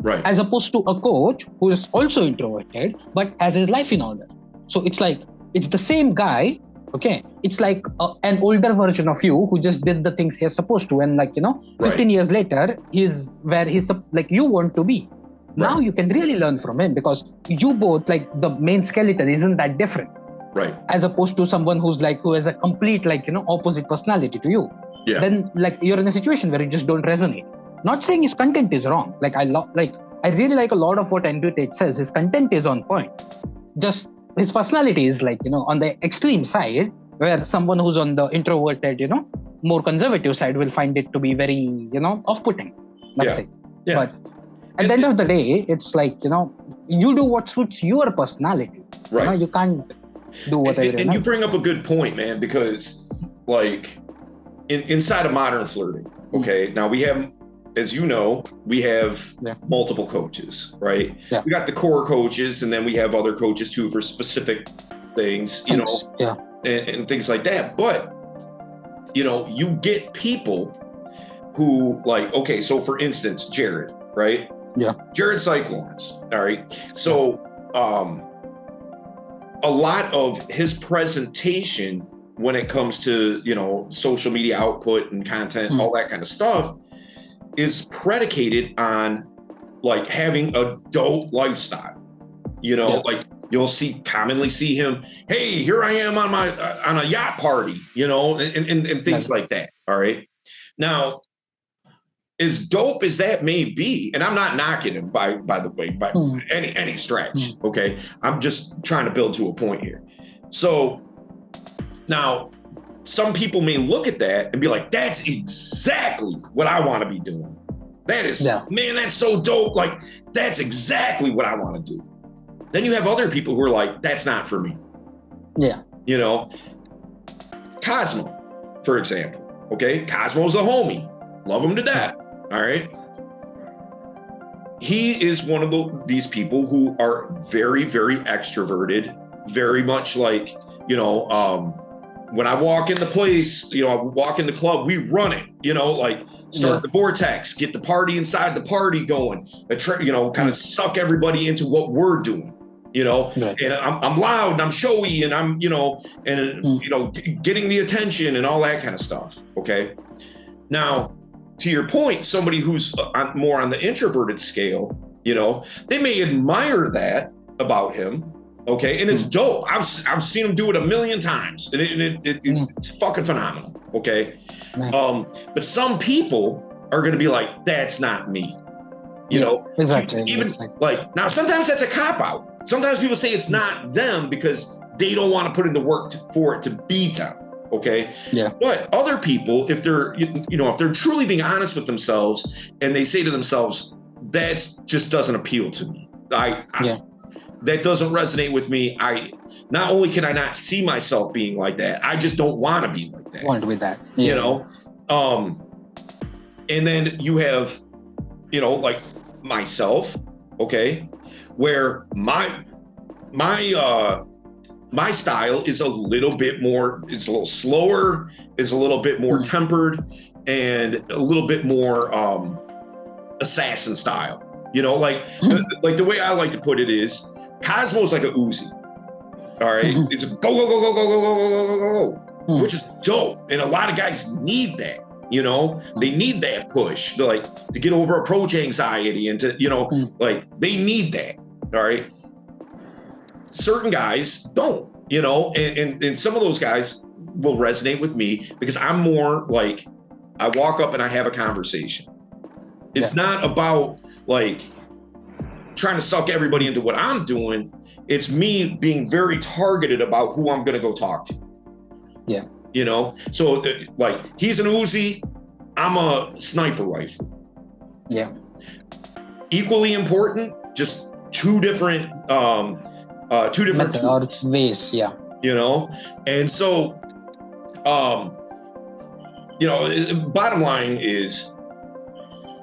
S1: Right.
S2: As opposed to a coach who is also introverted, but has his life in order. So it's like, it's the same guy. Okay. It's like an older version of you who just did the things he's supposed to. And like, 15 years later, he's where he's like you want to be. Right. Now you can really learn from him because you both, like the main skeleton isn't that different.
S1: Right.
S2: As opposed to someone who has a complete, opposite personality to you.
S1: Yeah.
S2: Then like you're in a situation where you just don't resonate. Not saying his content is wrong. Like I really like a lot of what Andrew Tate says. His content is on point. Just his personality is like, on the extreme side where someone who's on the introverted, more conservative side will find it to be very, off-putting. Let's say. Yeah. But at the end of the day, it's like, you do what suits your personality.
S1: Right.
S2: You can't do whatever.
S1: And you bring up a good point, man, because like inside of modern flirting, okay, now we have, as you know, we have multiple coaches, right? Yeah. We got the core coaches and then we have other coaches too for specific things, and things like that. But, you get people who like, okay, so for instance, Jared, right?
S2: Yeah.
S1: Jared Cyclones, all right? So a lot of his presentation when it comes to, social media output and content, all that kind of stuff, is predicated on like having a dope lifestyle. You know, like you'll commonly see him, hey, here I am on a yacht party, you know, and things like that. All right. Now, as dope as that may be, and I'm not knocking him by the way, by any stretch. Okay. I'm just trying to build to a point here. So now some people may look at that and be like, that's exactly what I want to be doing. That is, man, that's so dope. Like, that's exactly what I want to do. Then you have other people who are like, that's not for me.
S2: Yeah.
S1: You know, Cosmo, for example. Okay. Cosmo's a homie. Love him to death. All right. He is one of these people who are very, very extroverted, very much like, you know, when I walk in the place, you know, I walk in the club, we run it, you know, like start the vortex, get the party inside the party going, you know, kind of suck everybody into what we're doing, you know, and I'm loud and I'm showy and I'm, you know, and, you know, getting the attention and all that kind of stuff. Okay. Now, to your point, somebody who's more on the introverted scale, you know, they may admire that about him. Okay. And it's dope. I've seen him do it a million times and it's fucking phenomenal. Okay. But some people are going to be like, that's not me. You know,
S2: exactly.
S1: Even like now, sometimes that's a cop out. Sometimes people say it's not them because they don't want to put in the work for it to be them. Okay. Yeah. But other people, if they're, you know, if they're truly being honest with themselves and they say to themselves, that just doesn't appeal to me. That doesn't resonate with me. Not only can I not see myself being like that, I just don't want to be like that.
S2: Want to be that. Yeah.
S1: You know? And then you have, you know, like myself, okay, where my style is a little bit more, it's a little slower, is a little bit more tempered, and a little bit more assassin style. You know, like the way I like to put it is, Cosmo's like a Uzi. All right. It's a go, go, go, go, go, go, go, go, go, go, go, which is dope. And a lot of guys need that. You know, they need that push to get over approach anxiety and to, you know, like they need that. All right. Certain guys don't, you know, and some of those guys will resonate with me because I'm more like, I walk up and I have a conversation. It's not about like trying to suck everybody into what I'm doing. It's me being very targeted about who I'm going to go talk to.
S2: Yeah.
S1: You know, so like he's an Uzi, I'm a sniper rifle.
S2: Yeah.
S1: Equally important, just two different
S2: ways. Yeah.
S1: You know, and so, you know, bottom line is,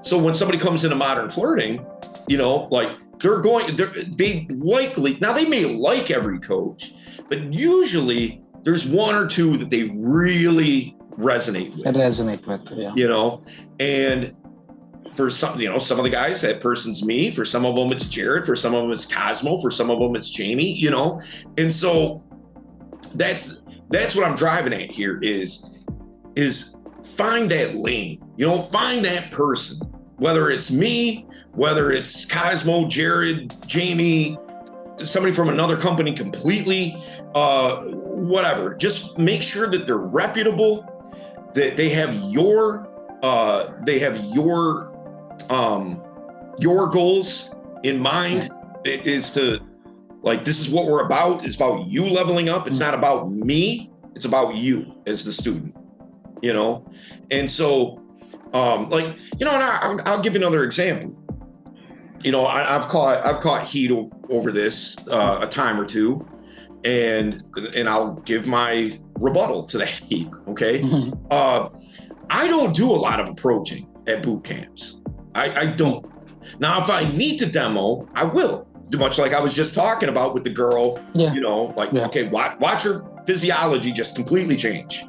S1: so when somebody comes into modern flirting, you know, like they likely, now they may like every coach, but usually there's one or two that they really resonate with.
S2: Yeah.
S1: You know, and for some, you know, some of the guys, that person's me. For some of them, it's Jared. For some of them, it's Cosmo. For some of them, it's Jamie. You know, and so that's what I'm driving at here is find that lane. You know, find that person. Whether it's me, whether it's Cosmo, Jared, Jamie, somebody from another company completely, whatever. Just make sure that they're reputable, that they have your goals in mind. It is to, like, this is what we're about. It's about you leveling up. It's not about me. It's about you as the student, you know? And so, like, you know, and I'll give you another example. You know, I've caught heat over this a time or two, and I'll give my rebuttal to that heat. Okay, I don't do a lot of approaching at boot camps. I don't. Now, if I need to demo, I will. Much like I was just talking about with the girl. You know, like okay, watch her physiology just completely change.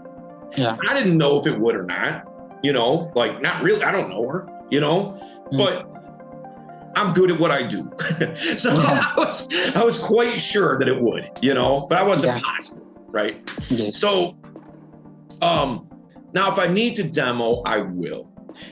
S1: Yeah, I didn't know if it would or not. You know, like not really. I don't know her. You know, but I'm good at what I do. So I was quite sure that it would, you know, but I wasn't positive, right? So now if I need to demo, I will.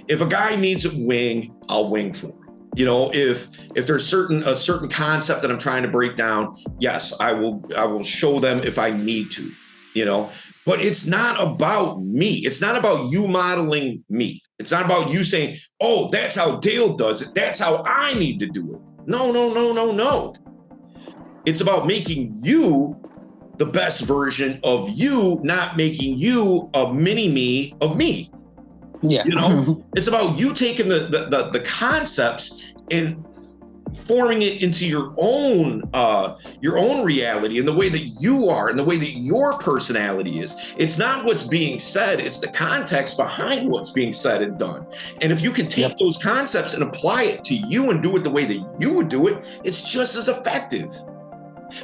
S1: If a guy needs a wing, I'll wing for him. You know, if there's a certain concept that I'm trying to break down, yes, I will show them if I need to, you know. But it's not about me. It's not about you modeling me. It's not about you saying, oh, that's how Dale does it. That's how I need to do it. No, no, no, no, no. It's about making you the best version of you, not making you a mini me of me.
S2: Yeah.
S1: You know, it's about you taking the concepts and forming it into your own reality and the way that you are and the way that your personality is. It's not what's being said, it's the context behind what's being said and done. And if you can take those concepts and apply it to you and do it the way that you would do it, it's just as effective.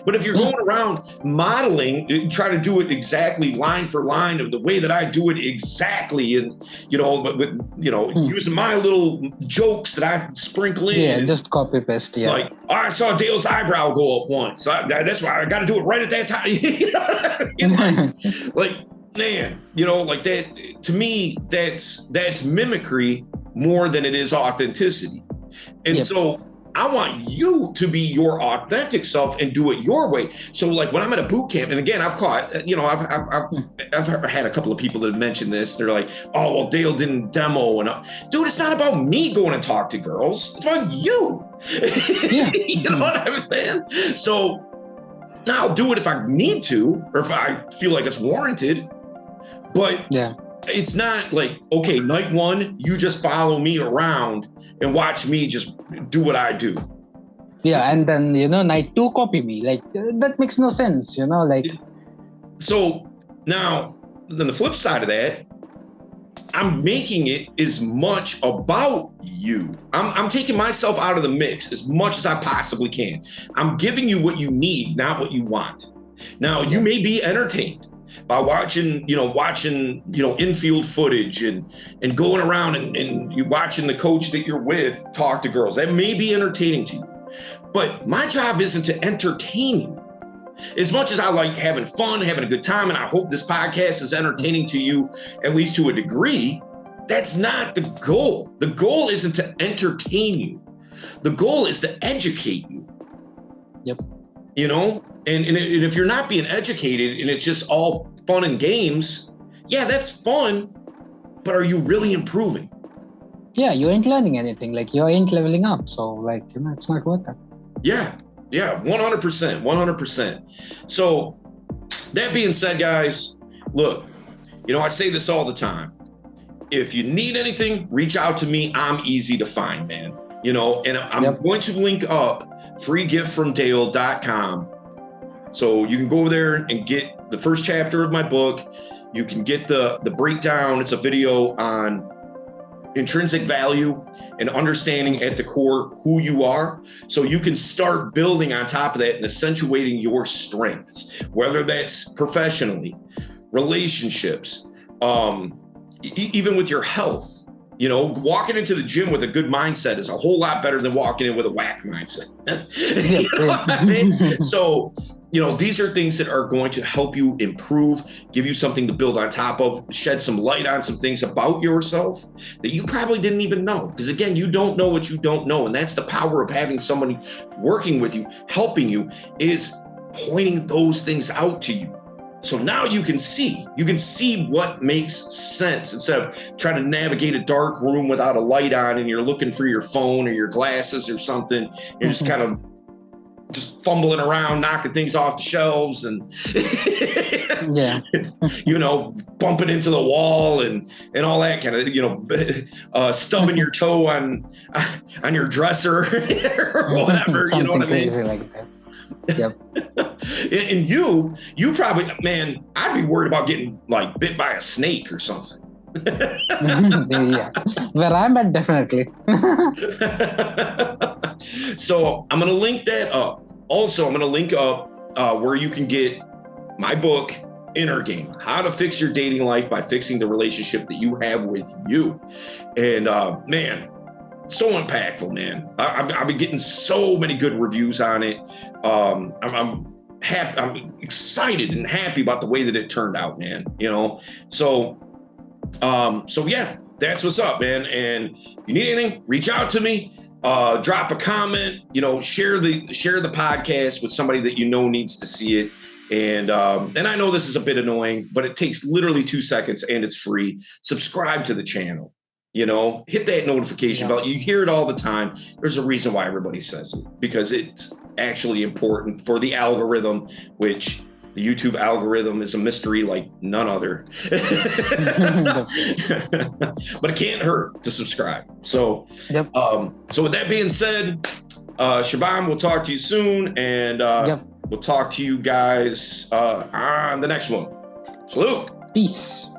S1: But if you're going around modeling, trying to do it exactly line for line of the way that I do it exactly, and using my little jokes that I sprinkle in.
S2: Yeah, just copy paste. Yeah,
S1: like, oh, I saw Dale's eyebrow go up once. That's why I got to do it right at that time. like, man, like that. To me, that's mimicry more than it is authenticity. And so I want you to be your authentic self and do it your way. So like when I'm at a boot camp, and again, I've caught, I've had a couple of people that have mentioned this. They're like, oh, well, Dale didn't demo. And dude, it's not about me going and talk to girls. It's about you.
S2: Yeah.
S1: You know what I'm saying? So now I'll do it if I need to, or if I feel like it's warranted. But it's not like, okay, night one, you just follow me around and watch me just do what I do.
S2: Yeah, and then, night two, copy me. Like, that makes no sense, like.
S1: So now, then the flip side of that, I'm making it as much about you. I'm taking myself out of the mix as much as I possibly can. I'm giving you what you need, not what you want. Now, you may be entertained by watching infield footage and going around and you watching the coach that you're with talk to girls. That may be entertaining to you. But my job isn't to entertain you. As much as I like having fun, having a good time, and I hope this podcast is entertaining to you, at least to a degree, that's not the goal. The goal isn't to entertain you. The goal is to educate you.
S2: Yep.
S1: And if you're not being educated and it's just all fun and games, yeah, that's fun, but are you really improving?
S2: Yeah, you ain't learning anything. Like, you ain't leveling up. So, like, it's not worth it.
S1: Yeah, 100%. So, that being said, guys, look, I say this all the time. If you need anything, reach out to me. I'm easy to find, man. And I'm going to link up freegiftfromdale.com. So you can go over there and get the first chapter of my book. You can get the breakdown. It's a video on intrinsic value and understanding at the core who you are. So you can start building on top of that and accentuating your strengths, whether that's professionally, relationships, even with your health. Walking into the gym with a good mindset is a whole lot better than walking in with a whack mindset. You know what I mean? So, these are things that are going to help you improve, give you something to build on top of, shed some light on some things about yourself that you probably didn't even know. Because again, you don't know what you don't know. And that's the power of having somebody working with you, helping you, is pointing those things out to you. So now you can see what makes sense instead of trying to navigate a dark room without a light on and you're looking for your phone or your glasses or something. You're just kind of just fumbling around, knocking things off the shelves and, bumping into the wall and all that kind of, stubbing your toe on your dresser or whatever. You know what I mean?
S2: Crazy like that. Yep.
S1: And you probably, man, I'd be worried about getting like bit by a snake or something.
S2: Yeah. Where I'm at, definitely.
S1: So I'm going to link that up. Also, I'm going to link up where you can get my book, Inner Game, How to Fix Your Dating Life by Fixing the Relationship That You Have With You. And man, so impactful, man. I've been getting so many good reviews on it. I'm happy. I'm excited and happy about the way that it turned out, man. So yeah, That's what's up, man. And if you need anything, reach out to me. Drop a comment. Share the podcast with somebody that needs to see it. And I know this is a bit annoying, but it takes literally 2 seconds and it's free. Subscribe to the channel. Hit that notification bell. You hear it all the time. There's a reason why everybody says it, because it's actually important for the algorithm, which the YouTube algorithm is a mystery like none other. But it can't hurt to subscribe. So, so with that being said, Shabam, we'll talk to you soon, and we'll talk to you guys on the next one. Salute.
S2: Peace.